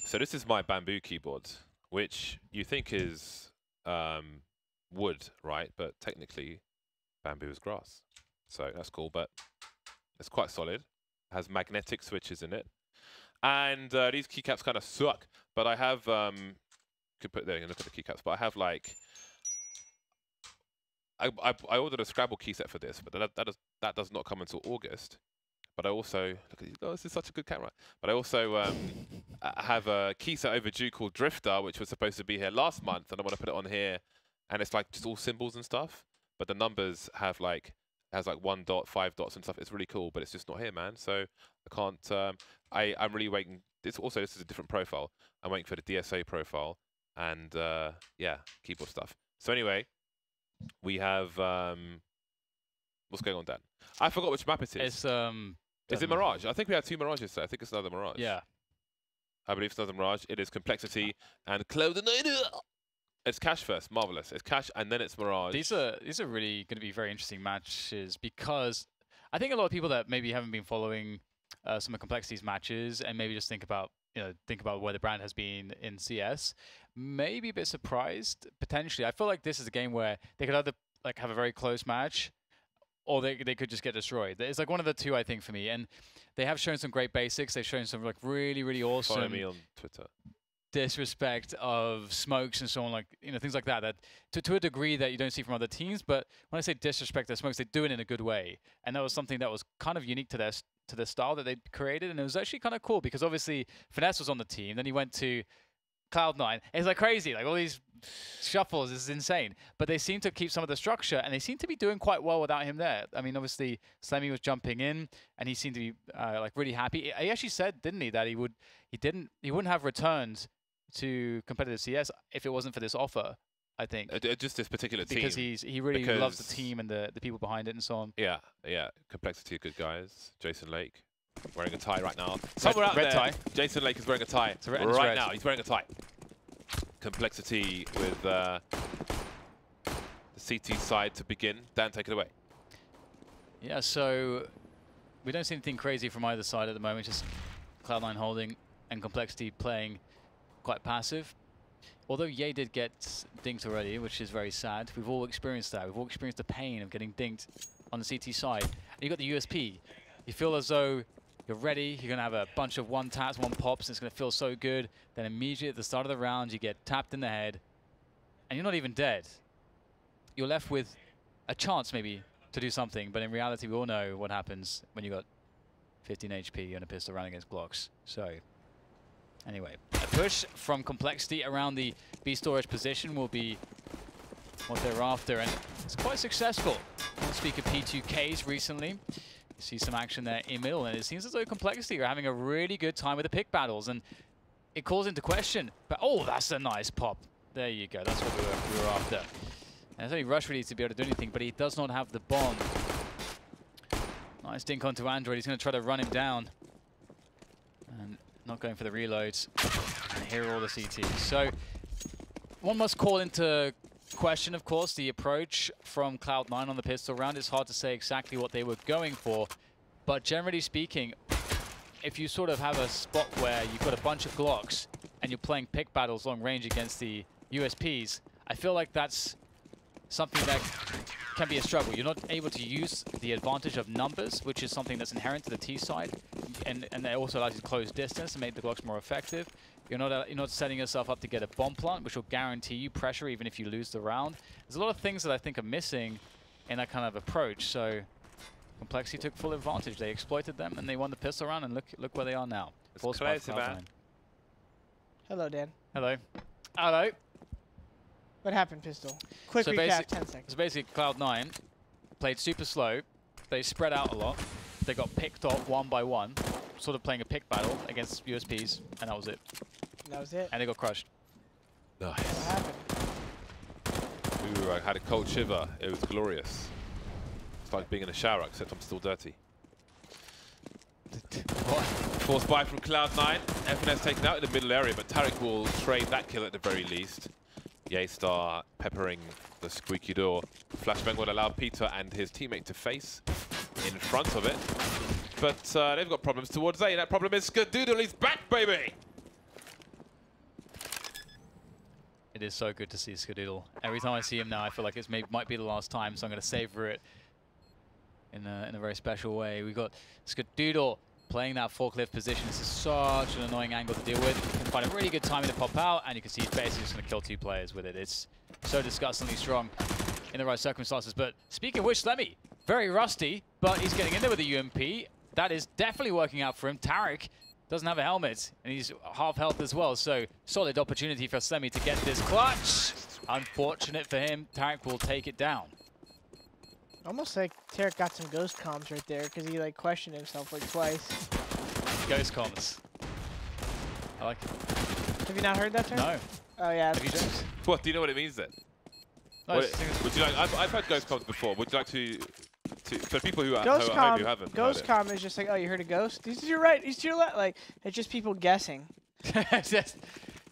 So this is my bamboo keyboard, which you think is wood, right? But technically, bamboo is grass. So that's cool, but it's quite solid. It has magnetic switches in it. And these keycaps kind of suck, but I have, could put there and look at the keycaps, but I have like, I ordered a Scrabble key set for this, but that does not come until August. But I also, look at, oh, this is such a good camera. But I also have a key set overdue called Drifter, which was supposed to be here last month, and I want to put it on here, and it's like just all symbols and stuff. But the numbers have like, has like 1 dot, 5 dots and stuff. It's really cool, but it's just not here, man. So I can't, I'm really waiting. This is a different profile. I'm waiting for the DSA profile and yeah, keyboard stuff. So anyway, we have, what's going on, Dan? I forgot which map it is. It's, is it Mirage? I think we had 2 Mirages, so I think it's another Mirage. yeah. I believe it's another Mirage. It is Complexity and Cloud9. It's Cash first, marvelous. It's Cash and then it's Mirage. These are really going to be very interesting matches because I think a lot of people that maybe haven't been following some of Complexity's matches and maybe just think about where the brand has been in CS, may be a bit surprised potentially. I feel like this is a game where they could either like have a very close match, or they could just get destroyed. It's like one of the two, I think, for me. And they have shown some great basics. They've shown some like really awesome. Follow me on Twitter. Disrespect of smokes and so on, like things like that. That to a degree that you don't see from other teams. But when I say disrespect their smokes, they do it in a good way. And that was something that was kind of unique to their style that they created. And it was actually kind of cool because obviously Finesse was on the team. Then he went to Cloud9. It's like crazy, like all these shuffles is insane. But they seem to keep some of the structure, and they seem to be doing quite well without him there. I mean, obviously Slemmy was jumping in, and he seemed to be like really happy. He actually said, didn't he, that he wouldn't have returned to competitive CS if it wasn't for this offer. I think just this particular team because he really loves the team and the people behind it and so on. Yeah, Complexity are good guys. Jason Lake wearing a tie right now. Somewhere out red there, tie. Jason Lake is wearing a tie right now. He's wearing a tie. Complexity with the CT side to begin. Dan, take it away. Yeah, so we don't see anything crazy from either side at the moment. Just Cloud9 holding and Complexity playing quite passive. Although Ye did get dinked already, which is very sad. We've all experienced that. We've all experienced the pain of getting dinked on the CT side. And you got the USP. You feel as though you're ready. You're going to have a bunch of 1 taps, 1 pops. And it's going to feel so good. Then immediately at the start of the round, you get tapped in the head. And you're not even dead. You're left with a chance maybe to do something. But in reality, we all know what happens when you got 15 HP and a pistol round against Glocks. So anyway, a push from Complexity around the B storage position will be what they're after. And it's quite successful. We'll speak of P2Ks recently. You see some action there in middle, and it seems as though Complexity are having a really good time with the pick battles, and it calls into question. But oh, that's a nice pop. There you go. That's what we were after. And there's only Rush really to be able to do anything, but he does not have the bomb. Nice dink onto Android. He's going to try to run him down, and not going for the reloads. And here are all the CTs. So one must call into question, of course, the approach from Cloud9 on the pistol round. It's hard to say exactly what they were going for, but generally speaking, if you sort of have a spot where you've got a bunch of Glocks and you're playing pick battles long range against the USPs, I feel like that's something that can be a struggle. You're not able to use the advantage of numbers, which is something that's inherent to the T side, and that also allows you to close distance and make the Glocks more effective. You're not setting yourself up to get a bomb plant, which will guarantee you pressure even if you lose the round. There's a lot of things that I think are missing in that kind of approach. So Complexity took full advantage. They exploited them and they won the pistol round, and look where they are now. It's crazy, man. Hello, Dan. Hello. Hello. What happened, Pistol? Quick recap, 10 seconds. So basically Cloud9 played super slow. They spread out a lot. They got picked off 1 by 1, sort of playing a pick battle against USPs, and that was it. That was it? And they got crushed. Nice. What happened? Ooh, I had a cold shiver. It was glorious. It's like being in a shower, except I'm still dirty. Force buy from Cloud9. FNS taken out in the middle area, but Tariq will trade that kill at the very least. Ye-Star peppering the squeaky door. Flashbang will allow Peter and his teammate to face in front of it. But they've got problems towards A. That problem is Skadoodle. He's back, baby! It is so good to see Skadoodle. Every time I see him now, I feel like it might be the last time, so I'm going to savor it in a very special way. We've got Skadoodle playing that forklift position. This is such an annoying angle to deal with. You can find a really good timing to pop out, and you can see he's basically just going to kill 2 players with it. It's so disgustingly strong in the right circumstances. But speaking of which, Slemmy, very rusty, but he's getting in there with a UMP. That is definitely working out for him. Tarek doesn't have a helmet, and he's half health as well, so solid opportunity for Slemmy to get this clutch. Unfortunate for him, Tarek will take it down. Almost like Tarek got some ghost comms right there, because he like questioned himself like twice. Ghost comms. I like it. Have you not heard that term? No. Oh yeah. Have you, James? What, do you know what it means then? No, Would you like? I've heard ghost comms before. Would you like to for people who ghost who haven't? Ghost comm is just like, oh, you heard a ghost? He's to your right. He's to your left. Like it's just people guessing.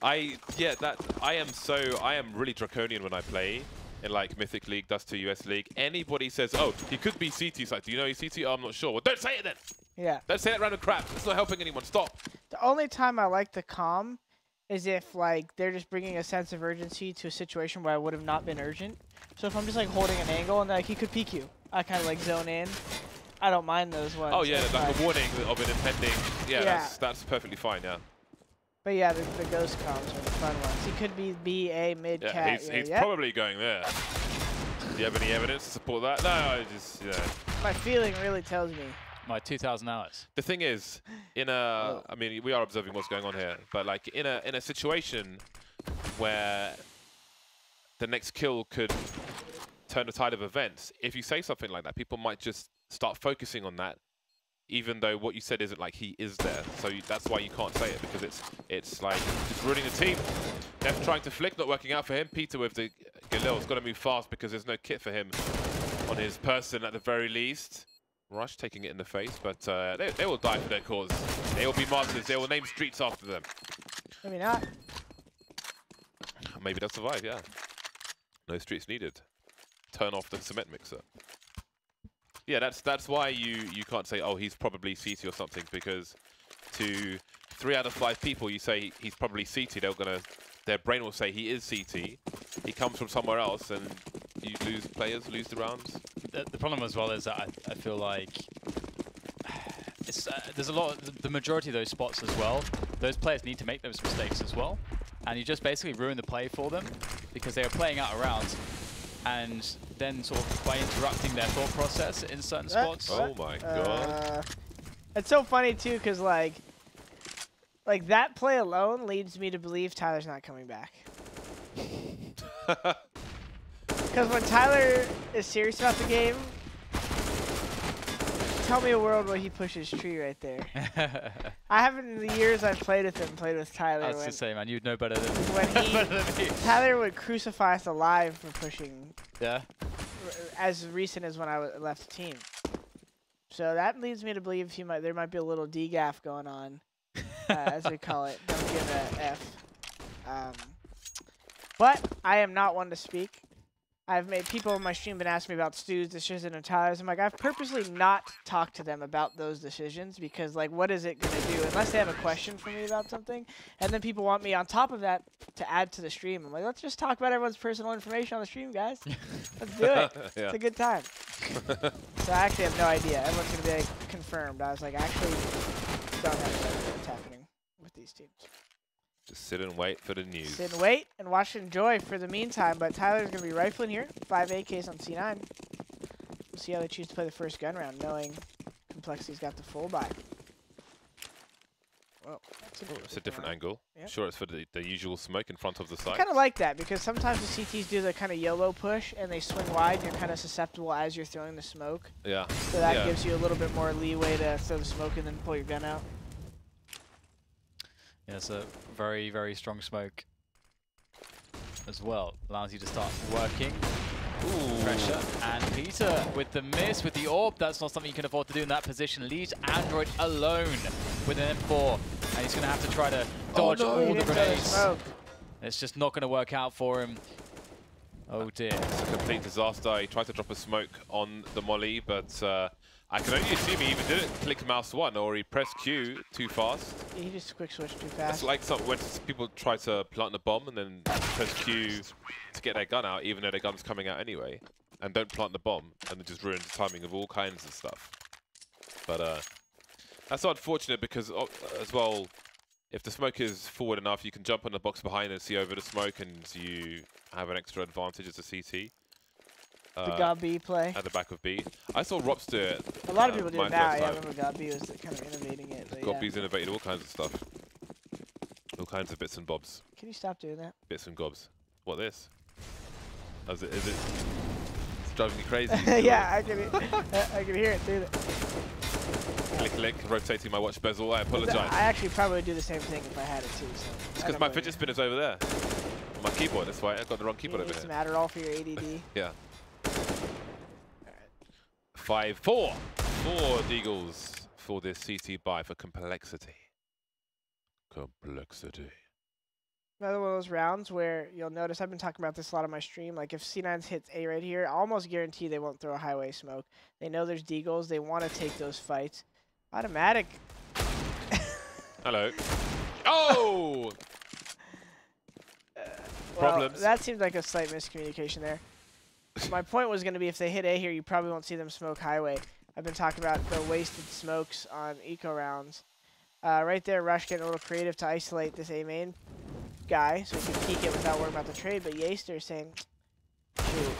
I am really draconian when I play in like Mythic League, Dust 2 US League. Anybody says, oh, he could be CT, it's like, do you know he's CT? Oh, I'm not sure. Well, don't say it then. Yeah. Don't say that random crap. It's not helping anyone. Stop. The only time I like the comm is if like they're just bringing a sense of urgency to a situation where I would have not been urgent. So if I'm just like holding an angle and like he could peek you, I kind of like zone in. I don't mind those ones. Oh yeah, like a warning of an impending. Yeah, that's perfectly fine. Yeah. But yeah, the ghost comms are the fun ones. He could be BA mid cat. Yeah, he's probably going there. Do you have any evidence to support that? No, I just My feeling really tells me. My 2,000 hours. The thing is, I mean, we are observing what's going on here, but like in a situation where the next kill could turn the tide of events, if you say something like that, people might just start focusing on that, even though what you said isn't like he is there. So that's why you can't say it, because it's like just ruining the team. Def trying to flick, not working out for him. Peter with the Galil's got to move fast because there's no kit for him on his person at the very least. Rush taking it in the face, but they will die for their cause. They will be martyrs. They will name streets after them. Maybe not. Maybe they'll survive, yeah. No streets needed. Turn off the cement mixer. Yeah, that's why you can't say, oh, he's probably CT or something, because to 3 out of 5 people you say he's probably CT, their brain will say he is CT. He comes from somewhere else, and you lose players, lose the rounds. The problem as well is that I feel like it's, there's a lot, the majority of those spots as well, those players need to make those mistakes as well. And you just basically ruin the play for them because they are playing out a round, and then sort of by interrupting their thought process in certain spots. Oh my god. It's so funny too, because like that play alone leads me to believe Tyler's not coming back. Because when Tyler is serious about the game, tell me a world where he pushes tree right there. I haven't, in the years I've played with him, played with Tyler. I was to say, man, you'd know better than when Tyler would crucify us alive for pushing. Yeah. As recent as when I left the team. So that leads me to believe there might be a little DGAF going on, as we call it. Don't give a F. But I am not one to speak. I've made people on my stream been asking me about Stu's decision and Tyler's. I'm like, I've purposely not talked to them about those decisions because, like, what is it going to do? Unless they have a question for me about something. And then people want me on top of that to add to the stream. I'm like, let's just talk about everyone's personal information on the stream, guys. Let's do it. Yeah. It's a good time. So I actually have no idea. Everyone's going to be like, confirmed. I was like, I actually don't have no idea what's happening with these teams. Just sit and wait for the news. Sit and wait and watch and enjoy for the meantime. But Tyler's going to be rifling here. 5 AKs on C9. We'll see how they choose to play the first gun round, knowing Complexity's got the full buy. Whoa, it's a different angle. Yep. Sure, it's for the usual smoke in front of the site. I kind of like that because sometimes the CTs do the kind of YOLO push and they swing wide and you're kind of susceptible as you're throwing the smoke. Yeah. So that gives you a little bit more leeway to throw the smoke and then pull your gun out. Yeah, it's a very, very strong smoke as well. Allows you to start working. Ooh. Pressure. And Peter with the miss, with the orb. That's not something you can afford to do in that position. Leaves Android alone with an M4. And he's going to have to try to dodge all the grenades. It's just not going to work out for him. Oh dear. It's a complete disaster. He tried to drop a smoke on the molly, but I can only assume he either didn't click mouse 1 or he pressed Q too fast. He just quick switched too fast. It's like when people try to plant the bomb and then press Q to get their gun out, even though their gun's coming out anyway, and don't plant the bomb, and it just ruins the timing of all kinds of stuff. But that's unfortunate because, as well, if the smoke is forward enough, you can jump on the box behind and see over the smoke, and you have an extra advantage as a CT. The God B play. At the back of B. I saw Rops do it. A lot of people do it now. Yeah, I time. remember God B was kind of innovating it. But God B's innovated all kinds of stuff. All kinds of bits and bobs. Can you stop doing that? Bits and gobs. What this? Is it? It's driving you crazy. Yeah, I can hear it through the... Click, rotating my watch bezel. I apologize. I actually probably would do the same thing if I had it too. So it's because my fidget spinner's over there. On my keyboard, that's why I got the wrong keyboard over here. Some Adderall for your ADD. Yeah. 5-4 for Deagles for this CT buy for complexity. Complexity. Another one of those rounds where you'll notice, I've been talking about this a lot on my stream, like if C9 hits A right here, I almost guarantee they won't throw a highway smoke. They know there's Deagles, they want to take those fights. Automatic. Hello. Oh! Problems. Well, that seemed like a slight miscommunication there. My point was going to be if they hit A here, you probably won't see them smoke highway. I've been talking about the wasted smokes on eco rounds. Right there, Rush getting a little creative to isolate this A main guy so he can peek it without worrying about the trade, but Yaster saying, shoot,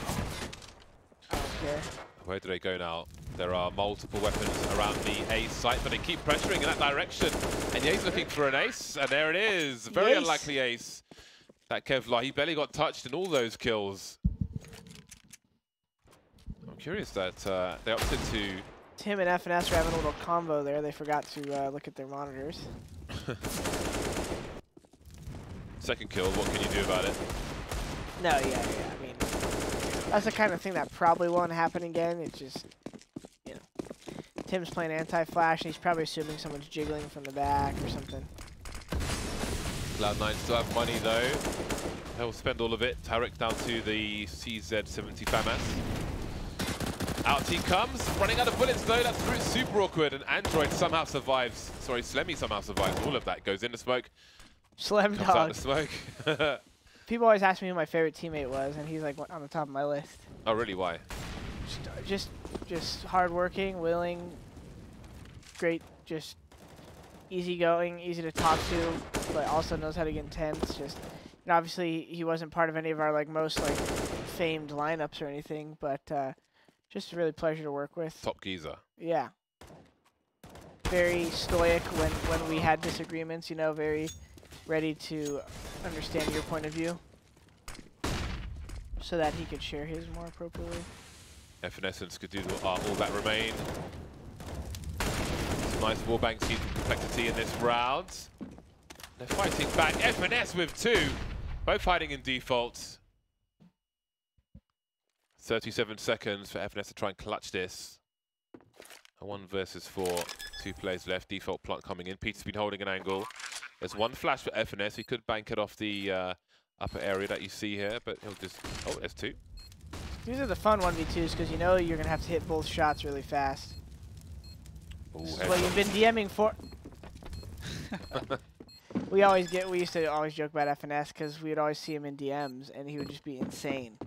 I don't care. Where do they go now? There are multiple weapons around the A site, but they keep pressuring in that direction. And Ye's looking for an ace, and there it is. Very unlikely ace. That Kevlar, he barely got touched in all those kills. I'm curious that they opted to... Tim and FNS are having a little convo there. They forgot to look at their monitors. Second kill, what can you do about it? No, yeah. I mean, that's the kind of thing that probably won't happen again. It's just, you know, Tim's playing anti-flash, and he's probably assuming someone's jiggling from the back or something. Cloud9 still have money though. He'll spend all of it. Tarek down to the CZ70 FAMAS. Out he comes, running out of bullets though. That's super awkward, and Android somehow survives. Sorry, Slemmy somehow survives. All of that goes into smoke. Slem comes dog. out the smoke. People always ask me who my favorite teammate was, and he's like on the top of my list. Oh really? Why? Just hardworking, willing, great, just easygoing, easy to talk to, but also knows how to get intense. Just, and obviously he wasn't part of any of our most famed lineups or anything, but just a really pleasure to work with. Top geezer. Yeah. Very stoic when we had disagreements, you know, very ready to understand your point of view so that he could share his more appropriately. Evanescence could do all that remain. Some nice wallbang scheme for complexity in this round. They're fighting back. FNS with 2. Both hiding in default. 37 seconds for FNS to try and clutch this. A 1 versus 4. 2 players left. Default plant coming in. Peter's been holding an angle. There's 1 flash for FNS. He could bank it off the upper area that you see here, but he'll just... Oh, there's 2. These are the fun 1v2s because you know you're going to have to hit both shots really fast. Ooh, well, you've been DMing for... we used to always joke about FNS because we would always see him in DMs and he would just be insane.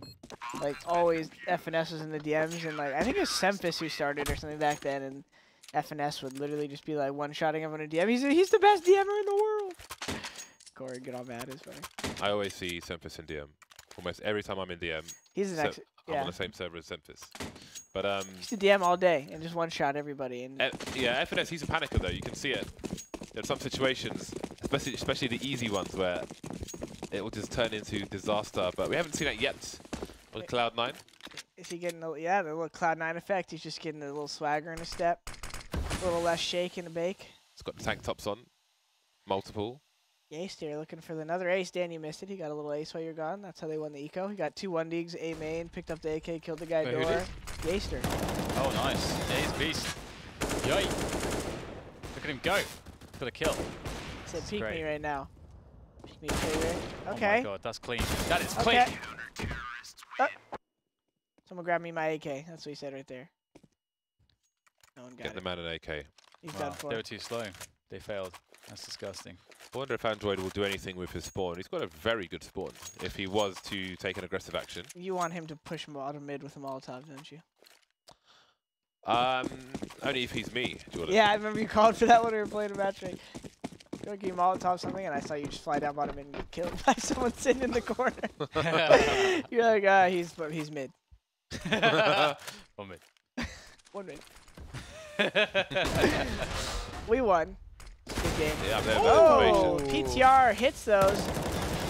Like, always FNS was in the DMs, and I think it was Semphis who started or something back then, and FNS would literally just be one-shotting him on a DM. He's the best DMer in the world! Corey, get all mad, it's funny. I always see Semphis in DM. Almost every time I'm in DM. He's the next... I'm on the same server as Semphis. But he used to DM all day and just one-shot everybody. And yeah, FNS, he's a panicker though. You can see it. There's some situations, especially the easy ones, where it will just turn into disaster. But we haven't seen that yet on Cloud9. Is he getting the little Cloud9 effect? He's just getting a little swagger in his step, a little less shake and a bake. He's got the tank tops on, multiple. Yaster looking for another ace. Dan, you missed it. He got a little ace while you're gone. That's how they won the eco. He got 2 1-digs, A main, picked up the AK, killed the guy door. Yaster. Oh, nice. Ace beast. Yay. Look at him go. Got a kill. He said, peek great. me right now. Peek me, favorite. Okay. Oh my god, that's clean. That is clean. Someone grab me my AK. That's what he said right there. No one got Get it. the man an AK. He's Wow, done for. they were too slow. They failed. That's disgusting. I wonder if Android will do anything with his spawn. He's got a very good spawn. If he was to take an aggressive action. You want him to push bottom mid with a Molotov, don't you? Only if he's me, Jordan. Yeah, I remember you called for that when we were playing a match. Like, go get Molotov something, and I saw you just fly down bottom mid and get killed by someone sitting in the corner. You're like, he's mid. 1 mid. 1 mid. We won. Good game. Yeah, they're Oh, information. PTR hits those.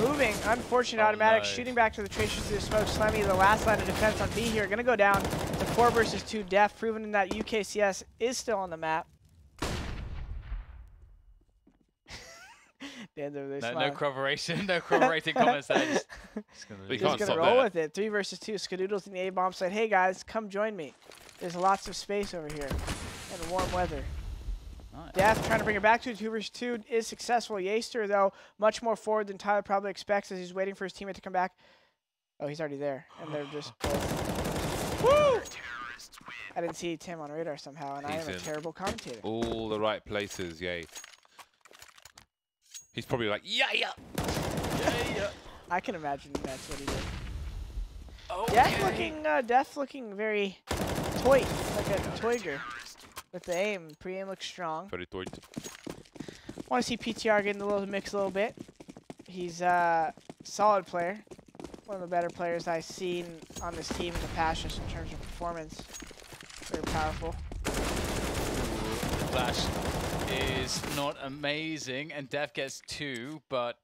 Moving, unfortunate Oh, automatic, no. shooting back to the tracers through the smoke. Slemmy, the last line of defense on B here, gonna go down to 4 versus 2 def, proving that UKCS is still on the map. No corroboration, no corroborating comments there. Just gonna We leave. can't Just gonna stop roll that. with it. 3 versus 2. Skadoodles in the A-bomb said, hey guys, come join me. There's lots of space over here and warm weather. Nice. Def trying to bring it back to a 2 versus 2 is successful. Yaster, though, much more forward than Tyler probably expects as he's waiting for his teammate to come back. Oh, he's already there. And they're just both. Woo! I didn't see Tim on radar somehow, and I He's am a in terrible commentator. All the right places, yay. He's probably like, yeah. I can imagine that's what he did. Okay. Def looking very toy, like a Toiger. With the aim, pre-aim looks strong. Very toy. Want to see PTR get in the little mix a little bit. He's a solid player. One of the better players I've seen on this team in the past, just in terms of performance. Very powerful. The flash is not amazing, and Def gets 2, but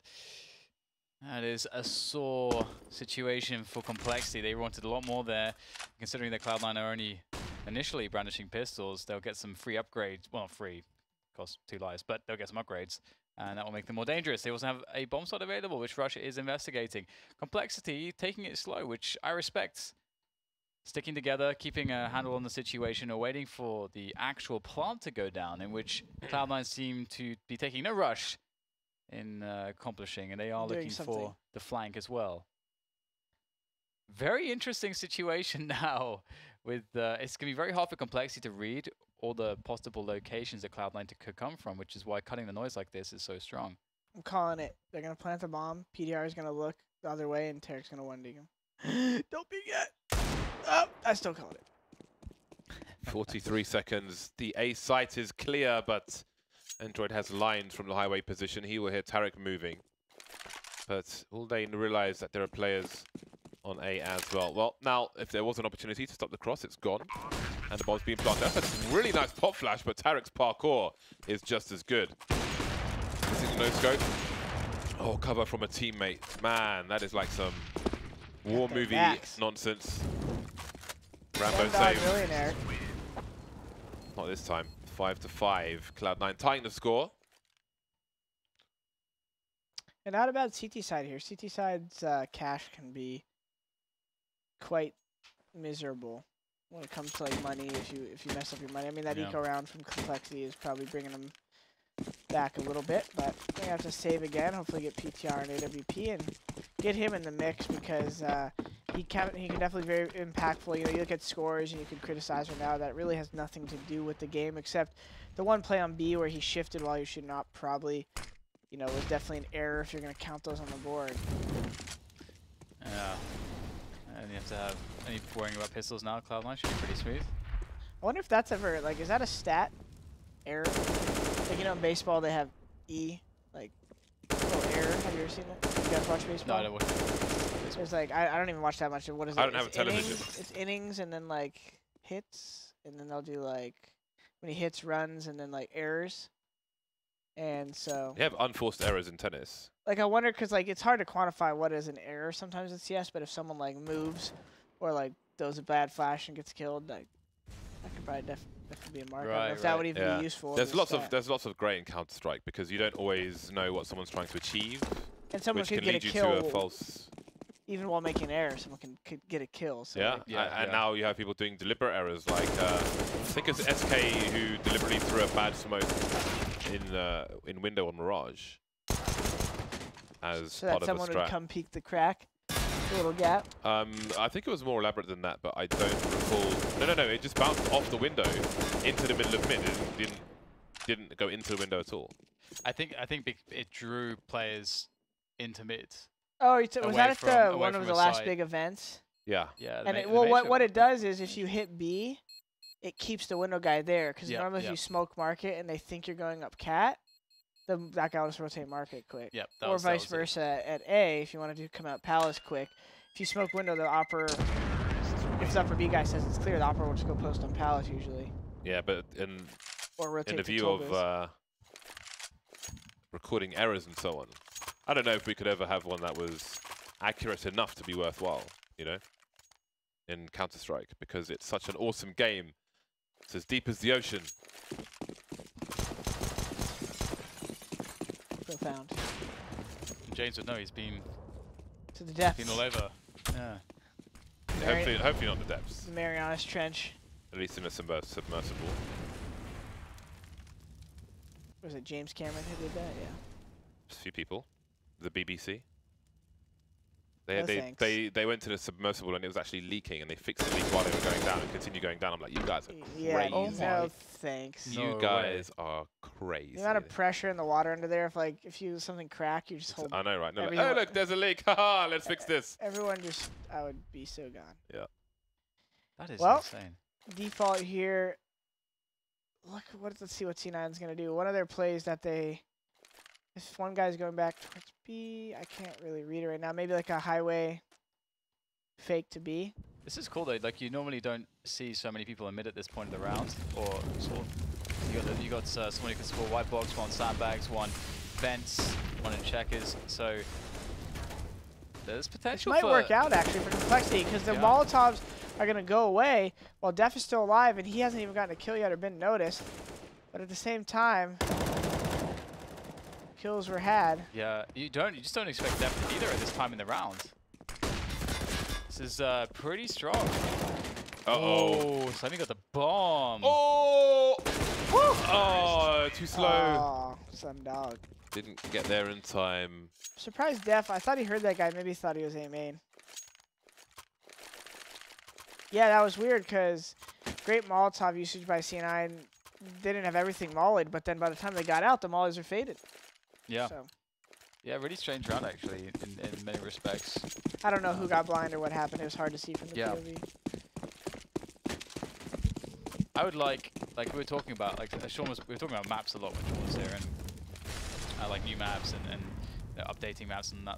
that is a sore situation for Complexity. They wanted a lot more there, considering that Cloud9 are only initially brandishing pistols. They'll get some free upgrades. Well, not free, cost 2 lives, but they'll get some upgrades, and that will make them more dangerous. They also have a bomb slot available, which Russia is investigating. Complexity taking it slow, which I respect. Sticking together, keeping a handle on the situation, or waiting for the actual plant to go down, in which Cloud9 seem to be taking no rush in accomplishing, and they are Doing looking something. for the flank as well. Very interesting situation now. With it's going to be very hard for Complexity to read all the possible locations that Cloud9 could come from, which is why cutting the noise like this is so strong. I'm calling it. They're going to plant the bomb. PDR is going to look the other way, and Tarek's going to one-dig him. Don't be yet. Oh, I still called it. 43 seconds. The A site is clear, but Android has lined from the highway position. He will hear Tarek moving. But will they realize that there are players on A as well? Well, now, if there was an opportunity to stop the cross, it's gone. And the bomb's being planted. That's a really nice pop flash, but Tarek's parkour is just as good. This is no scope. Oh, cover from a teammate. Man, that is like some war their movie backs. nonsense. Rambo $10 save. millionaire. Not this time. 5-5. Cloud9 tying the score. And not about CT side here. CT side's cash can be quite miserable when it comes to like money. If you mess up your money, I mean that Yeah. eco round from Complexity is probably bringing them back a little bit, but they have to save again. Hopefully get PTR and AWP and get him in the mix because he can definitely be very impactful. You know, you look at scores and you can criticize him now. That really has nothing to do with the game except the one play on B where he shifted while you're shooting up probably. You know, was definitely an error if you're going to count those on the board. Yeah. And you have to have any worrying about pistols now. Cloud9 should be pretty smooth. I wonder if that's ever, like, is that a stat error? Like, you know, in baseball they have E, like, little error. Have you ever seen it? You guys watch No, baseball? I don't watch it. There's like, I don't even watch that much. What is it? I don't have It's a television. innings- It's innings and then, like, hits. And then they'll do, like, when he hits, runs, and then, like, errors. And so, You have unforced errors in tennis. like, I wonder, because, like, it's hard to quantify what is an error sometimes in CS, but if someone, like, moves or, like, does a bad flash and gets killed, like, that could probably definitely be a mark. I don't know Right, if that would even Yeah. be useful. There's as a lots stat. of lots of grey in Counter-Strike because you don't always know what someone's trying to achieve, And someone which could can get a lead you kill to a false. even while making an error. Someone could get a kill. So Yeah, like, and now you have people doing deliberate errors like I think it's SK who deliberately threw a bad smoke in window on Mirage as so part that of a someone strat. would come peek the crack. A little gap. I think it was more elaborate than that, but I don't recall. No. It just bounced off the window into the middle of mid. It didn't go into the window at all. I think it drew players into mid. Oh, was that at one of the last site. big events? Yeah. Yeah. And what it does is if you hit B, it keeps the window guy there. Because normally if you smoke market and they think you're going up cat, that guy will just rotate market quick. Yep. Or vice versa at A, if you want to come out palace quick. If you smoke window, the opera, if the upper B guy says it's clear, the opera will just go post on palace usually. Yeah, but in the view of recording errors and so on, I don't know if we could ever have one that was accurate enough to be worthwhile, you know, in Counter-Strike, because it's such an awesome game. It's as deep as the ocean. Profound. James would know. He's been to the depths. Been all over. Yeah. Hopefully not the depths. The Marianas Trench. At least in a submersible. Was it James Cameron who did that? Yeah. A few people. The BBC. They went to the submersible and it was actually leaking, and they fixed the leak while they were going down and continue going down. I'm like, you guys are crazy. Oh no, thanks. You guys are crazy. The amount of pressure in the water under there, if you something crack, you just hold. I know, right? No, oh look, there's a leak. Haha, let's fix this. Everyone I would be so gone. Yeah. That is insane. Default here. Let's see what C9's gonna do. One of their plays that if one guy's going back towards B, I can't really read it right now. Maybe like a highway fake to B. This is cool though. Like you normally don't see so many people in mid at this point of the round, or sort of you got someone who can score white box, one sandbags, one vents, one in checkers. So there's potential. This might work out actually for complexity because the Molotovs are gonna go away while Def is still alive and he hasn't even gotten a kill yet or been noticed. But at the same time, kills were had. Yeah, you just don't expect Def to be there at this time in the round. This is pretty strong. Uh-oh. Slenny got the bomb. Oh! Oh, too slow. Oh, some dog. Didn't get there in time. Surprised Def. I thought he heard that guy. Maybe he thought he was A-main. Yeah, that was weird because great Molotov usage by C9. They didn't have everything mollied, but then by the time they got out, the mollies are faded. Yeah. So. Yeah, really strange round actually in many respects. I don't know who got blind or what happened. It was hard to see from the POV. I would like we were talking about, we were talking about maps a lot when Sean was here, and like new maps and updating maps and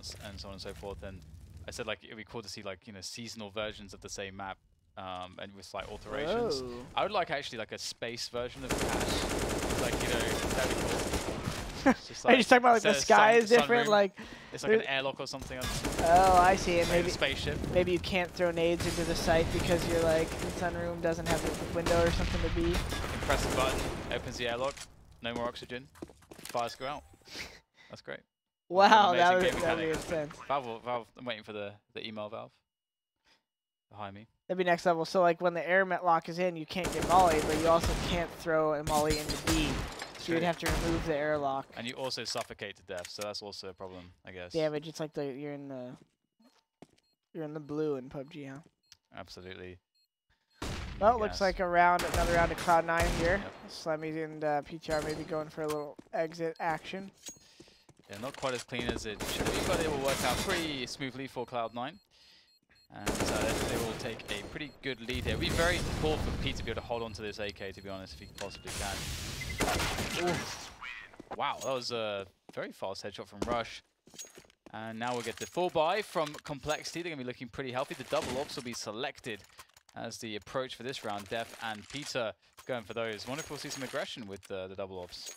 so on and so forth. And I said it'd be cool to see seasonal versions of the same map, and with slight alterations. Whoa. I would like actually a space version of Cash, that'd be cool. Are you just talking about the sky is different? It's like an airlock or something. Oh, I see. And maybe a spaceship. Maybe you can't throw nades into the site because you're the sunroom doesn't have a window or something to be. You can press a button, opens the airlock, no more oxygen, fires go out. That's great. Wow, that would be intense. Valve, I'm waiting for the email Valve behind me. That'd be next level. So when the air lock is in, you can't get mollied, but you also can't throw a molly into B. So you'd have to remove the airlock. And you also suffocate to death, so that's also a problem, I guess. Damage. It's like you're in the blue in PUBG, huh? Absolutely. Well, it looks like another round of Cloud9 here. Yep. Slemmy and PTR maybe going for a little exit action. Yeah, not quite as clean as it should be, but it will work out pretty smoothly for Cloud9. And they will take a pretty good lead here. It would be very cool for Pete to be able to hold on to this AK, to be honest, if he possibly can. Oof. Wow, that was a very fast headshot from Rush. And now we'll get the full buy from Complexity. They're going to be looking pretty healthy. The double ops will be selected as the approach for this round. Def and Peter going for those. Wonder if we'll see some aggression with the double ops.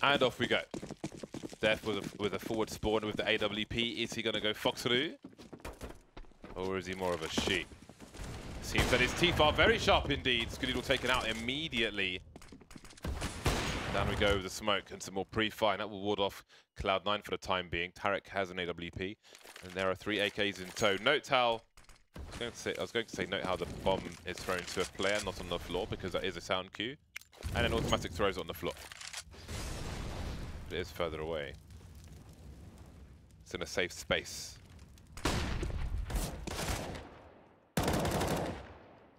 And off we go. Def with a forward spawn with the AWP. Is he going to go Foxaroo? Or is he more of a sheep? Seems that his teeth are very sharp indeed. Scoodle taken out immediately. Down we go with the smoke and some more pre-fire. That will ward off Cloud9 for the time being. Tarek has an AWP. And there are 3 AKs in tow. Note how... I was going to say note how the bomb is thrown to a player, not on the floor, because that is a sound cue. And then automatic throws it on the floor. but it is further away. It's in a safe space.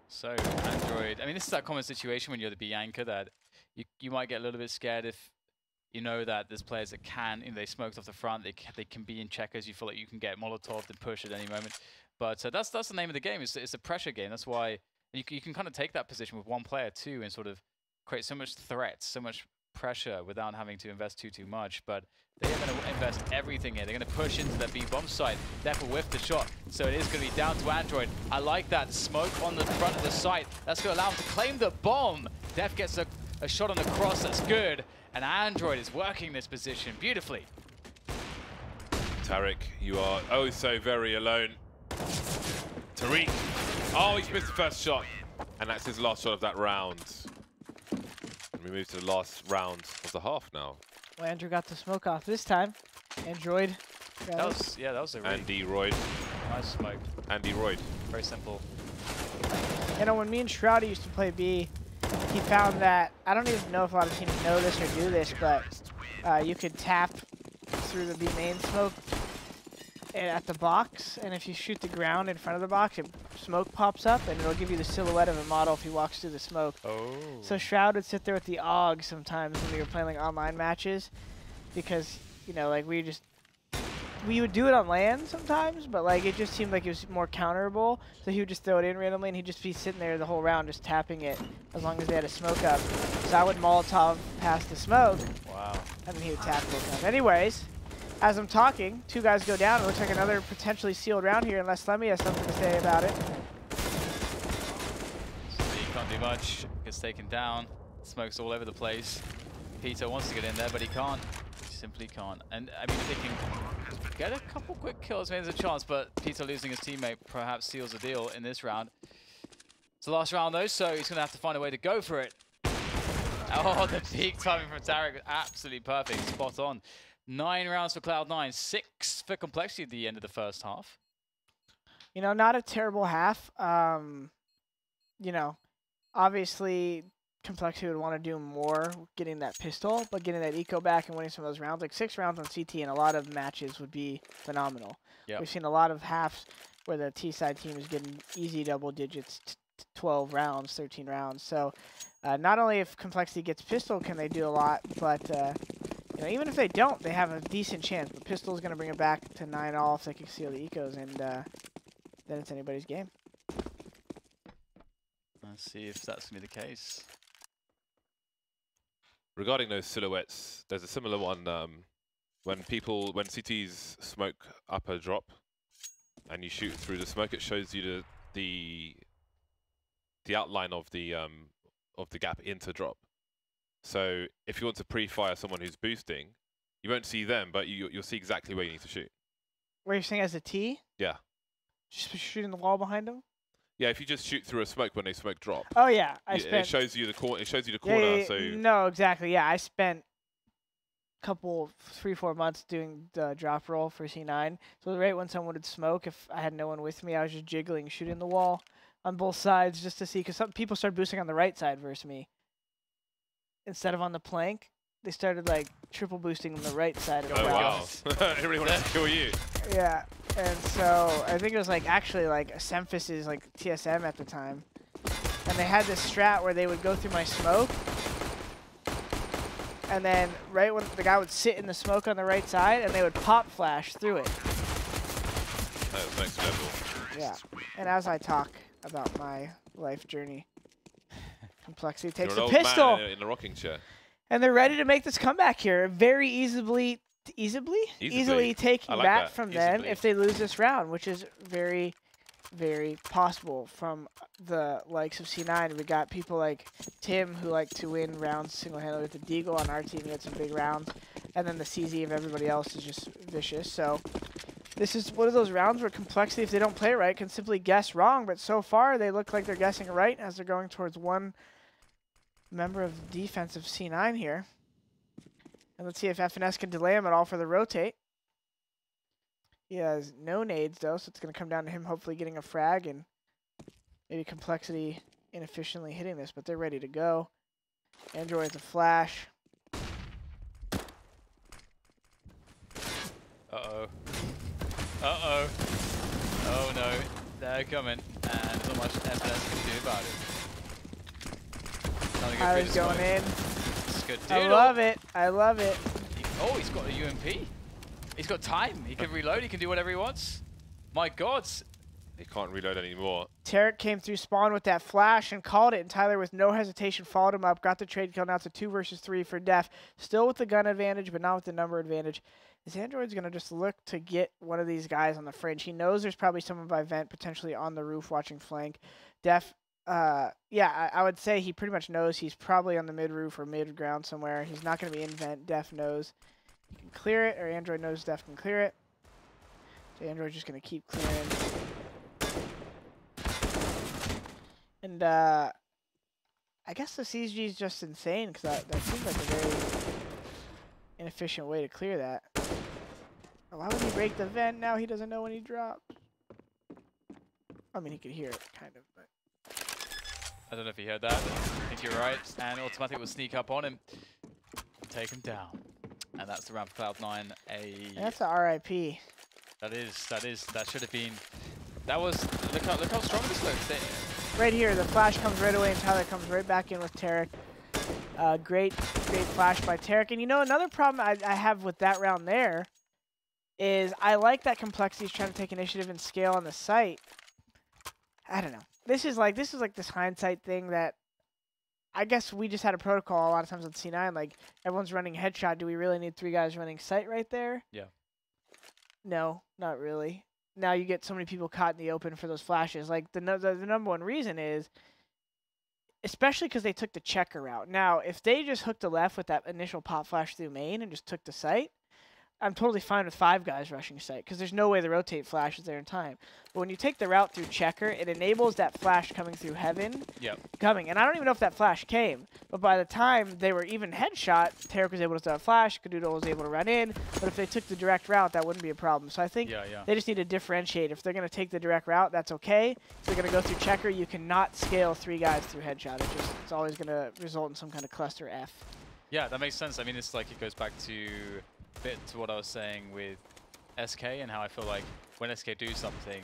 So Android, I mean, this is that common situation when you're the B anchor that you might get a little bit scared if you know that there's players that can, they smoked off the front, they can be in checkers, you feel like you can get Molotov and push at any moment. But that's the name of the game, it's a pressure game. That's why you can kind of take that position with one player too and sort of create so much threat, so much pressure without having to invest too much. But they are going to invest everything here. They're going to push into that B-bomb site. Def will whiff the shot, so it is going to be down to Android. I like that smoke on the front of the site. That's going to allow him to claim the bomb. Def gets a shot on the cross, that's good. And Android is working this position beautifully. Tariq, you are oh so very alone. Tariq, oh, he's missed the first shot. And that's his last shot of that round. And we move to the last round of the half now. Well, Andrew got the smoke off this time. Android. That was a really Andy Royd. nice smoke. Andy Royd. Very simple. You know, when me and Shroudy used to play B, he found that, I don't even know if a lot of teams know this or do this, but you could tap through the B main smoke at the box, and if you shoot the ground in front of the box, smoke pops up, and it'll give you the silhouette of a model if he walks through the smoke. Oh. So Shroud would sit there with the AUG sometimes when we were playing like online matches, because, you know, like we would do it on LAN sometimes, but like it just seemed like it was more counterable. So he would just throw it in randomly, and he'd just be sitting there the whole round just tapping it as long as they had a smoke up. So I would Molotov past the smoke. Wow. And then he would tap both times. Anyways, as I'm talking, 2 guys go down. It looks like another potentially sealed round here, unless Lemmy has something to say about it. So he can't do much. Gets taken down. Smoke's all over the place. Peter wants to get in there, but he can't. He simply can't. And I mean, if they can get a couple quick kills, maybe there's a chance, but Peter losing his teammate perhaps seals the deal in this round. It's the last round though, so he's going to have to find a way to go for it. Oh, the peak timing from Tariq, absolutely perfect, spot on. 9 rounds for Cloud9, 6 for Complexity at the end of the first half. You know, not a terrible half. You know, obviously Complexity would want to do more getting that pistol, but getting that eco back and winning some of those rounds, like 6 rounds on CT in a lot of matches would be phenomenal. Yep. We've seen a lot of halves where the T-side team is getting easy double digits, 12 rounds, 13 rounds. So not only if Complexity gets pistol can they do a lot, but you know, even if they don't, they have a decent chance. But pistol is going to bring it back to 9-all if they can steal the ecos, and then it's anybody's game. Let's see if that's going to be the case. Regarding those silhouettes, there's a similar one when CTs smoke up a drop and you shoot through the smoke, it shows you the outline of the gap into drop. So if you want to pre-fire someone who's boosting, you won't see them, but you'll see exactly where you need to shoot. Where you're saying as a T? Yeah. Just shooting the wall behind them? Yeah, if you just shoot through a smoke when they smoke drop. Oh yeah, it shows you the corner. It shows you the corner. Yeah, so no, exactly. Yeah, I spent a couple 3-4 months doing the drop roll for C9. So right when someone would smoke, if I had no one with me, I was just jiggling, shooting the wall on both sides just to see, because some people started boosting on the right side versus me instead of on the plank. They started like triple boosting on the right side of the wow. Everybody wants to kill you. Yeah. And so I think it was like actually like Semphis' like TSM at the time. And they had this strat where they would go through my smoke. And then right when the guy would sit in the smoke on the right side and they would pop flash through it. That was next level. Yeah. And as I talk about my life journey, Complexity takes the pistol. Man in the rocking chair. And they're ready to make this comeback here. Very easily taking like back that. from them if they lose this round, which is very, very possible from the likes of C9. We got people like Tim who like to win rounds single-handedly with the Deagle on our team. He had some big rounds. And then the CZ of everybody else is just vicious. So this is one of those rounds where Complexity, if they don't play right, can simply guess wrong. But so far, they look like they're guessing right as they're going towards one member of defense of C9 here. And let's see if FNS can delay him at all for the rotate. He has no nades, though, so it's going to come down to him hopefully getting a frag and maybe Complexity inefficiently hitting this, but they're ready to go. Android has a flash. Uh-oh. Uh-oh. Oh no, they're coming, and there's not much FS can do about it. I was going in. It's good. I love it. I love it. Oh, he's got a UMP. He's got time. He can reload. He can do whatever he wants. My God. He can't reload anymore. Tarek came through spawn with that flash and called it, and Tyler with no hesitation followed him up, got the trade kill. Now it's a 2 versus 3 for Def. Still with the gun advantage, but not with the number advantage. This android's going to just look to get one of these guys on the fringe. He knows there's probably someone by vent, potentially on the roof watching flank. Def, yeah, I would say he pretty much knows he's probably on the mid roof or mid ground somewhere. He's not going to be in vent. Def knows he can clear it, or Android knows Def can clear it. So Android's just going to keep clearing. And I guess the CSG is just insane because that seems like a very inefficient way to clear that. Why would he break the vent? Now he doesn't know when he dropped. I mean, he could hear it, kind of, but. I don't know if he heard that. I think you're right. And Automatic will sneak up on him, take him down, and that's the round for Cloud9. That's a RIP. That should have been. That was. Look how strong this looks. Right here, the flash comes right away, and Tyler comes right back in with Tarek. Great flash by Tarek. And you know, another problem I have with that round there is I like that Complexity is trying to take initiative and scale on the site. I don't know. This is like this hindsight thing that I guess we just had a protocol a lot of times with C9. Like everyone's running headshot. Do we really need 3 guys running site right there? Yeah. No, not really. Now you get so many people caught in the open for those flashes. Like the number one reason is, especially because they took the checker route. Now, if they just hooked a left with that initial pop flash through main and just took the site, I'm totally fine with 5 guys rushing site because there's no way the rotate flash is there in time. But when you take the route through checker, it enables that flash coming through heaven. Yep. Coming. And I don't even know if that flash came. But by the time they were even headshot, Tarek was able to start flash, Kadudo was able to run in. But if they took the direct route, that wouldn't be a problem. So I think they just need to differentiate. If they're going to take the direct route, that's okay. If they're going to go through checker, you cannot scale 3 guys through headshot. It's always going to result in some kind of cluster F. Yeah, that makes sense. I mean, it's like it goes back to a bit to what I was saying with SK and how I feel like when SK do something,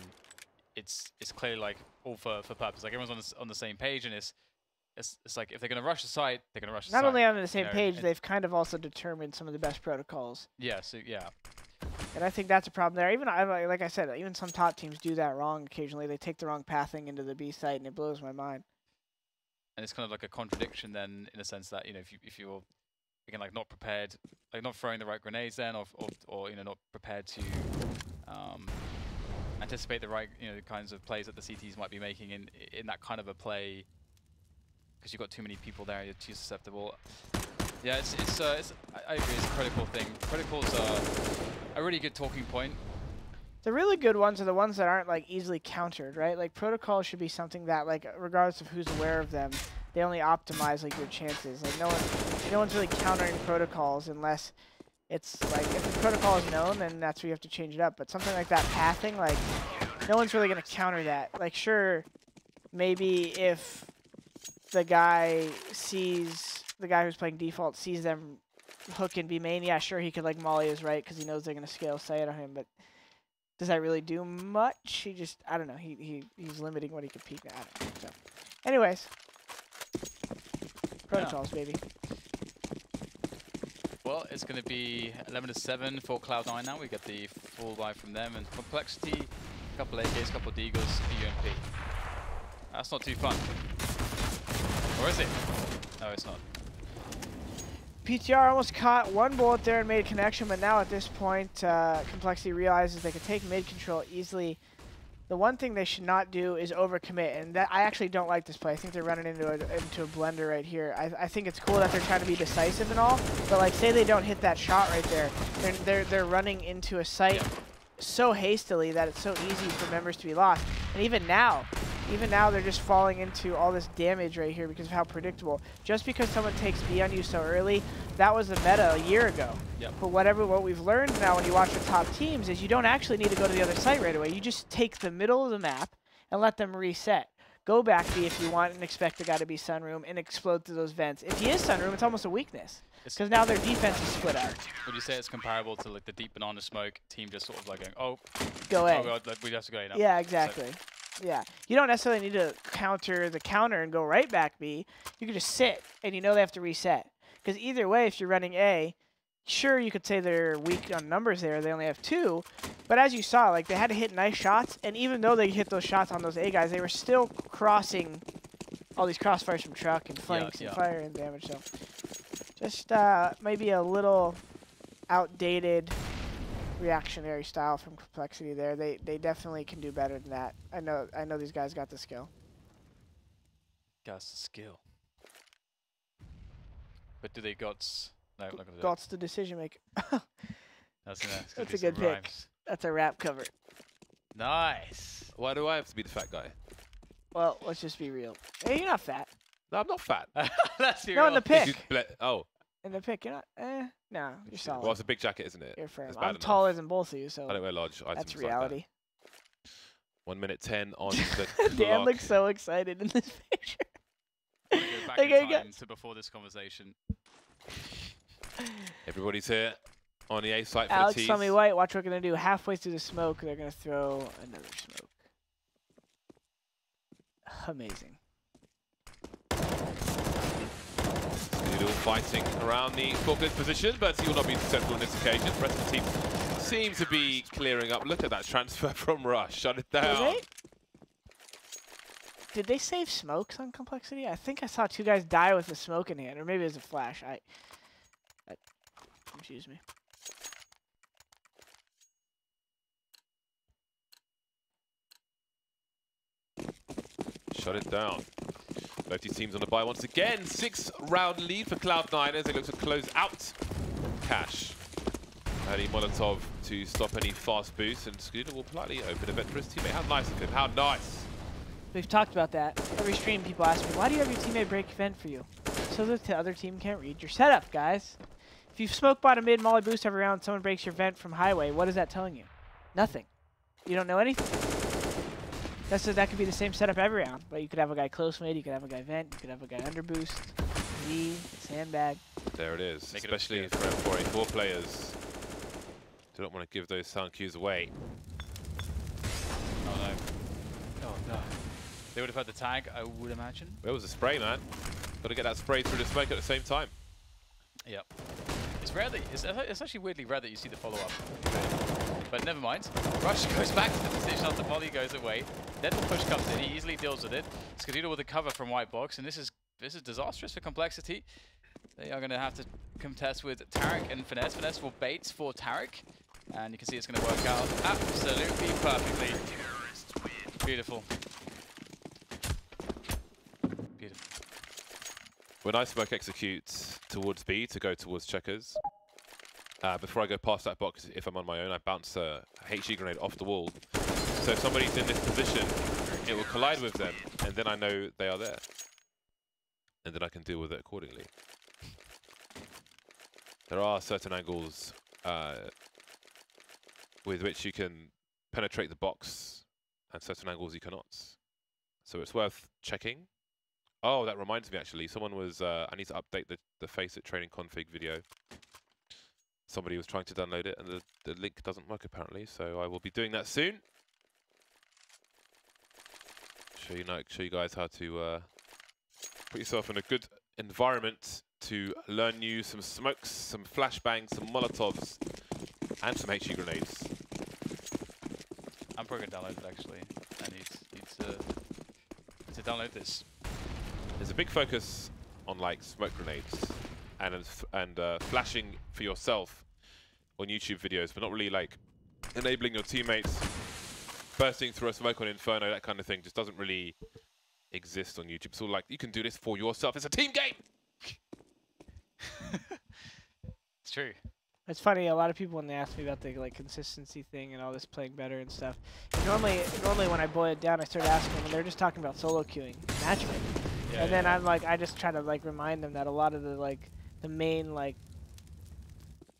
it's clearly like all for purpose. Like everyone's on the same page, and it's like if they're gonna rush the site, they're gonna rush the site. Not only on the same page, they've kind of also determined some of the best protocols. Yeah. So yeah. And I think that's a problem there. Even like I said, even some top teams do that wrong occasionally. They take the wrong pathing into the B site, and it blows my mind. And it's kind of like a contradiction then, in a sense that if you're again like not prepared, like not throwing the right grenades then, or not prepared to anticipate the right kinds of plays that the CTs might be making in that kind of a play, because you've got too many people there, you're too susceptible. Yeah, I agree, it's a protocol thing. Protocols are a really good talking point. The really good ones are the ones that aren't like easily countered, right? Like protocols should be something that, like, regardless of who's aware of them, they only optimize like your chances. Like no one's really countering protocols unless it's like if the protocol is known, then that's where you have to change it up. But something like that pathing, like no one's really gonna counter that. Like sure, maybe if the guy who's playing default sees them hook and be main, yeah, sure he could like molly his right because he knows they're gonna scale sight on him. But does that really do much? He just, I don't know. He's limiting what he can peek. I don't know. So, anyways. Protocols, baby. Well, it's going to be 11-7 for Cloud9 now. We get the full buy from them, and Complexity, a couple AKs, a couple Deagles, a UMP. That's not too fun. Or is it? No, it's not. PTR almost caught one bullet there and made a connection, but now at this point, Complexity realizes they can take mid control easily. The one thing they should not do is overcommit, and that I actually don't like this play. I think they're running into a blender right here. I think it's cool that they're trying to be decisive and all, but like say they don't hit that shot right there, they're running into a site so hastily that it's so easy for members to be lost. And even now they're just falling into all this damage right here because of how predictable. Just because someone takes B on you so early, that was the meta a year ago. Yep. But what we've learned now when you watch the top teams is you don't actually need to go to the other site right away. You just take the middle of the map and let them reset. go back B if you want and expect the guy to be sunroom and explode through those vents. If he is sunroom, it's almost a weakness because now their defense is split out. Would you say it's comparable to like the deep banana smoke team just sort of like going, oh, Go A. oh god, like, we have to go A now. Yeah, exactly. Yeah, you don't necessarily need to counter the counter and go right back B. You can just sit, and you know they have to reset. Because either way, if you're running A, sure, you could say they're weak on numbers there. They only have 2. But as you saw, like, they had to hit nice shots. And even though they hit those shots on those A guys, they were still crossing all these crossfires from truck and flanks and fire and damage. So just maybe a little outdated reactionary style from Complexity there. They definitely can do better than that. I know these guys got the skill. Got the skill. But do they got... No, I'm not gonna do Got's the decision maker. That's a good pick. rhymes. That's a rap cover. Nice. Why do I have to be the fat guy? Well, let's just be real. Hey, you're not fat. No, I'm not fat. That's your No, in the pick. Oh. In the pick, you're not. No, you're solid. Well, it's a big jacket, isn't it? You're firm. It's I'm bad enough. taller than both of you, so I don't wear large items. that's reality. Like that. 1:10 on the Dan clock. looks so excited in this picture. Go back Okay, in time to before this conversation. Everybody's here on the A site for Alex, the tees. Tommy White, watch what we're going to do. Halfway through the smoke, they're going to throw another smoke. Amazing. Still fighting around the forklift position, but he will not be successful on this occasion. The rest of the team seem to be clearing up. Look at that transfer from Rush. Shut it down. Did they save smokes on Complexity? I think I saw 2 guys die with a smoke in hand, or maybe it was a flash. That confused me. Shut it down. Both these teams on the bye once again. 6-round lead for Cloud9 as they look to close out Cash. Early Molotov to stop any fast boosts, and Scooter will politely open a vent for his teammate. How nice of him. How nice. We've talked about that. Every stream, people ask me, why do you have your teammate break vent for you? So that the other team can't read your setup, guys. If you smoke bottom mid, molly boost every round, someone breaks your vent from highway, what is that telling you? Nothing. You don't know anything. That could be the same setup every round, but you could have a guy close mid, you could have a guy vent, you could have a guy under boost, V, sandbag. There it is, especially for M4A4 players. Do not want to give those sound cues away. Oh no. Oh no. They would have had the tag, I would imagine. Where was the spray, man? Got to get that spray through the smoke at the same time. Yep. It's rare that it's actually weirdly rare that you see the follow-up. But never mind. Rush goes back to the position after Molly goes away. Then the push comes in. He easily deals with it. Skadito with a cover from White Box, and this is disastrous for Complexity. They are going to have to contest with Tarek and Finesse. Finesse will bait for Tarek, and you can see it's going to work out absolutely perfectly. Beautiful. Beautiful. When I smoke execute towards B to go towards checkers, before I go past that box, if I'm on my own, I bounce a HE grenade off the wall. So if somebody's in this position, it will collide with them, and then I know they are there. And then I can deal with it accordingly. There are certain angles with which you can penetrate the box, and certain angles you cannot. So it's worth checking. Oh, that reminds me actually, someone was, I need to update the FACEIT training config video. Somebody was trying to download it, and the link doesn't work apparently, so I will be doing that soon. Show you guys how to put yourself in a good environment to learn some smokes, some flashbangs, some Molotovs, and some HE grenades. I'm probably going to download it actually. I need to download this. There's a big focus on like smoke grenades and flashing for yourself on YouTube videos, but not really like enabling your teammates bursting through a smoke on Inferno. That kind of thing just doesn't really exist on YouTube. It's all like, you can do this for yourself. It's a team game. It's true. It's funny, a lot of people when they ask me about the like consistency thing and all this playing better and stuff, normally when I boil it down, I start asking them, and they're just talking about solo queuing, matchmaking. Yeah, and then I'm like, I just try to like remind them that a lot of the main like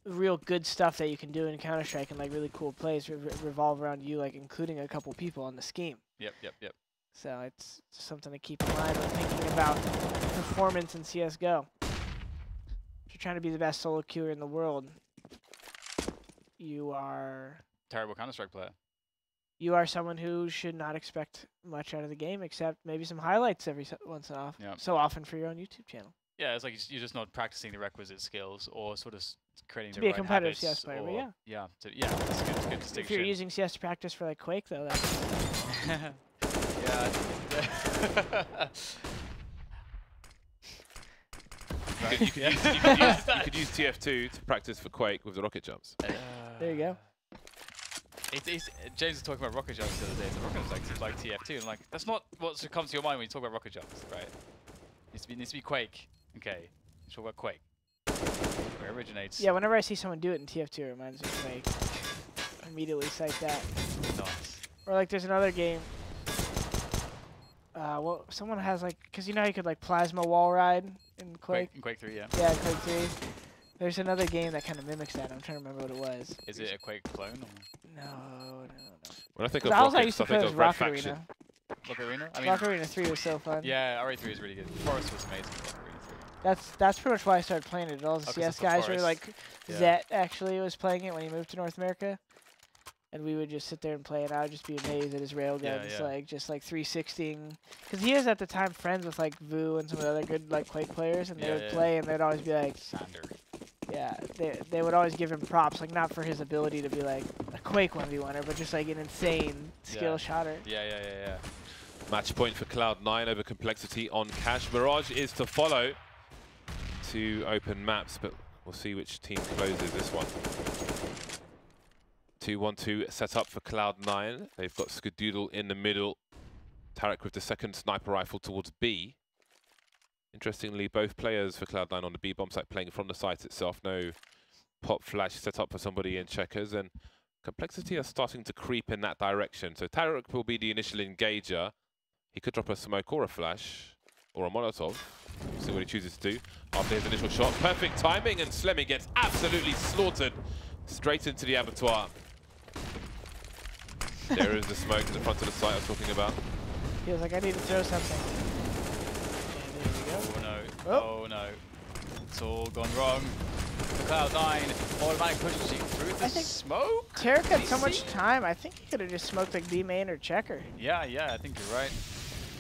real good stuff that you can do in Counter-Strike and like really cool plays revolve around you like including a couple people on the scheme. Yep. So it's something to keep in mind when thinking about performance in CSGO. If you're trying to be the best solo queuer in the world, you are Terrible Counter-Strike player. You are someone who should not expect much out of the game, except maybe some highlights every once in a while. Yeah. So often for your own YouTube channel. Yeah, it's like you're just not practicing the requisite skills or sort of creating To the be a right competitive habits CS player, but yeah. Yeah, yeah, that's a good distinction. If you're using CS to practice for like Quake, though, that's yeah. Right. You could use TF2 to practice for Quake with the rocket jumps. there you go. James was talking about rocket jumps the other day. So rocket jumps seems like TF2. I'm like, that's not what comes to your mind when you talk about rocket jumps, right? Needs to be Quake. Okay, let's talk about Quake. Where it originates. Yeah, whenever I see someone do it in TF2, it reminds me of Quake. I immediately cite that. Nice. Or like, there's another game. Well, someone has like, cause you know how you could like plasma wall ride in Quake. In Quake 3, yeah. Yeah, Quake 3. There's another game that kind of mimics that. I'm trying to remember what it was. Is it a Quake clone? Or? No. When I think of I rockets, used to I play think as of Red Rocket Faction. Arena. Rocket Arena? I mean, Rocket Arena 3 was so fun. yeah, RA3 is really good. Forest was amazing. Rocket Arena 3. That's pretty much why I started playing it. All the CS guys were like, Yeah. Zet actually was playing it when he moved to North America. And we would just sit there and play, and I would just be amazed at his railguns, like just like 360ing. Because he was at the time friends with like Vu and some of the other good like Quake players, and they would play, and they'd always be like, Sander. Yeah, they would always give him props, like not for his ability to be like a Quake 1v1er, but just like an insane skill shotter. Yeah. Match point for Cloud9 over Complexity on Cash. Mirage is to follow to open maps, but we'll see which team closes this one. 2-1-2 set up for Cloud9. They've got Skadoodle in the middle. Tarek with the second sniper rifle towards B. Interestingly, both players for Cloud9 on the B bomb site playing from the site itself. No pop flash set up for somebody in checkers, and Complexity are starting to creep in that direction. So Tarek will be the initial engager. He could drop a smoke or a flash or a Molotov. We'll see what he chooses to do after his initial shot. Perfect timing, and Slemmy gets absolutely slaughtered straight into the abattoir. There is the smoke in the front of the site I was talking about. He was like, I need to throw something. And there we go. Oh no. It's all gone wrong. Cloud9 automatic pushes you through the smoke. Tarek had so much time. I think he could have just smoked like B main or checker. Yeah, I think you're right.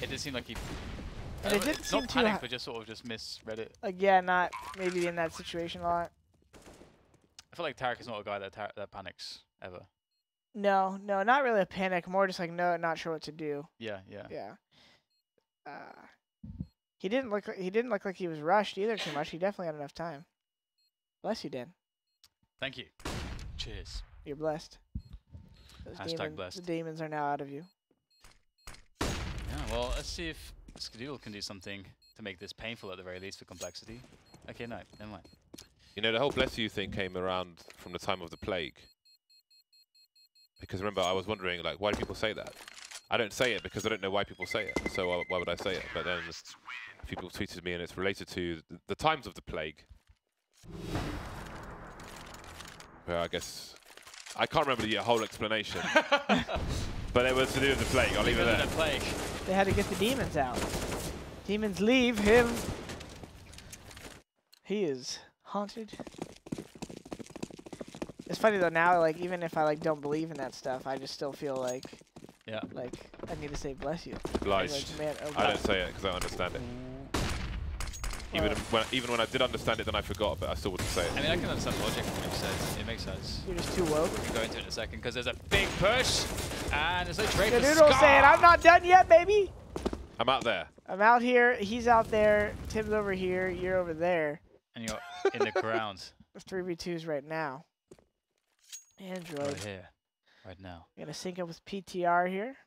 It did seem like he. And it didn't seem not too panicked, but just sort of just misread it. Like, yeah, not maybe in that situation a lot. I feel like Tarek is not a guy that panics ever. No, not really a panic. More just like, no, not sure what to do. Yeah. He didn't look like he was rushed either too much. He definitely had enough time. Bless you, Dan. Thank you. Cheers. You're blessed. Blessed. The demons are now out of you. Yeah, well, let's see if Skadoodle can do something to make this painful at the very least for Complexity. Okay, no, never mind. You know, the whole bless you thing came around from the time of the plague. Because remember, I was wondering, like, why do people say that? I don't say it because I don't know why people say it. So why would I say it? But then people tweeted me, and it's related to the times of the plague. Well, I guess I can't remember the whole explanation. But it was to do with the plague. I'll leave it there. Plague. They had to get the demons out. Demons leave him. He is haunted. It's funny though now, like even if I like don't believe in that stuff, I just still feel like, like I need to say bless you. Obliged. Like, man, I don't say it because I don't understand it. Even when I did understand it, then I forgot, but I still wouldn't say it. I mean, I can understand the logic. It makes sense. You're just too woke. We can go into it in a second because there's a big push, and there's a trade for Skadoodle saying, "I'm not done yet, baby. I'm out there. I'm out here. He's out there. Tim's over here. You're over there. And you're in the ground. 3v2s right now. Android. Right here. Right now. Gonna sync up with PTR here.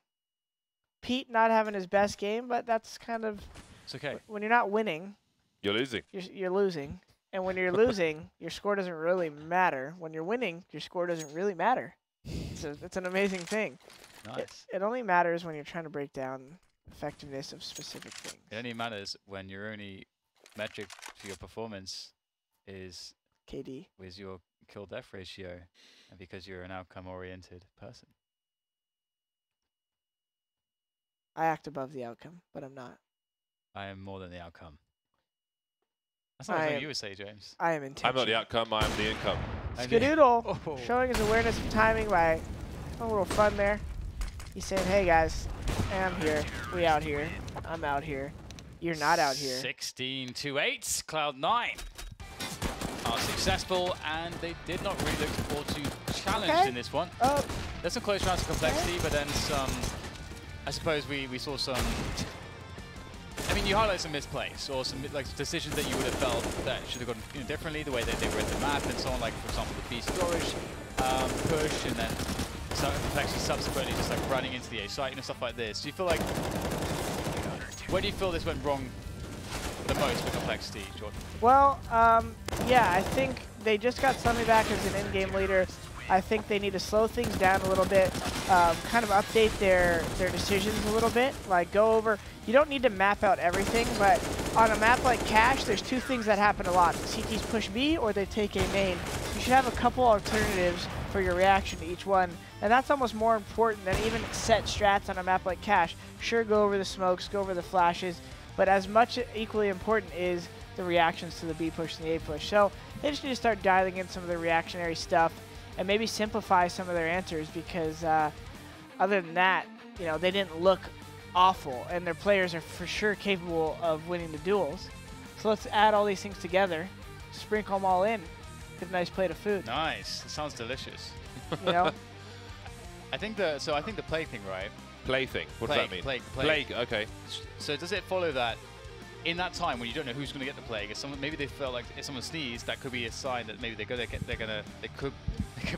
Pete not having his best game, but that's kind of... It's okay. When you're not winning... You're losing. You're losing. And when you're losing, your score doesn't really matter. When you're winning, your score doesn't really matter. It's an amazing thing. Nice. It only matters when you're trying to break down effectiveness of specific things. It only matters when your only metric for your performance is... KD. With your kill-death ratio, and because you're an outcome-oriented person. I act above the outcome, but I'm not. I am more than the outcome. That's not what you would say, James. I am intentional. I'm not the outcome, I am the income. Skadoodle, Oh. showing his awareness of timing by a little fun there. He's saying, hey guys, I'm here. We out here. I'm out here. You're not out here. 16-8, Cloud9 are successful, and they did not really look forward to challenge in this one. There's some close rounds of complexity, but then some, I suppose we saw some, I mean, you highlight some misplays or some like decisions that you would have felt that should have gone differently, the way that they read the map and so on, like for example the B storage push, and then some complexity subsequently just like running into the A site and stuff like this. Do you feel like, where do you feel this went wrong the most for complexity, Jordan? Well, yeah, I think they just got Sunny back as an in-game leader. I think they need to slow things down a little bit, kind of update their decisions a little bit, like go over. You don't need to map out everything, but on a map like Cache, there's two things that happen a lot. The CTs push B or they take A main. You should have a couple alternatives for your reaction to each one, and that's almost more important than even set strats on a map like Cache. Sure, go over the smokes, go over the flashes, but as much equally important is the reactions to the B push and the A push. So they just need to start dialing in some of the reactionary stuff and maybe simplify some of their answers, because other than that, you know, they didn't look awful, and their players are for sure capable of winning the duels. So let's add all these things together, sprinkle them all in, get a nice plate of food. Nice. It sounds delicious. You know? I think the plague thing, right? Plaything. What does that mean? Plague. Okay. So does it follow that in that time when you don't know who's going to get the plague, if someone, maybe they felt like if someone sneezed, that could be a sign that maybe they could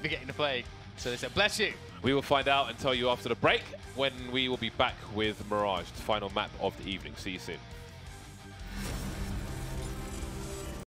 be getting the plague. So they said, bless you. We will find out and tell you after the break, when we will be back with Mirage, the final map of the evening. See you soon.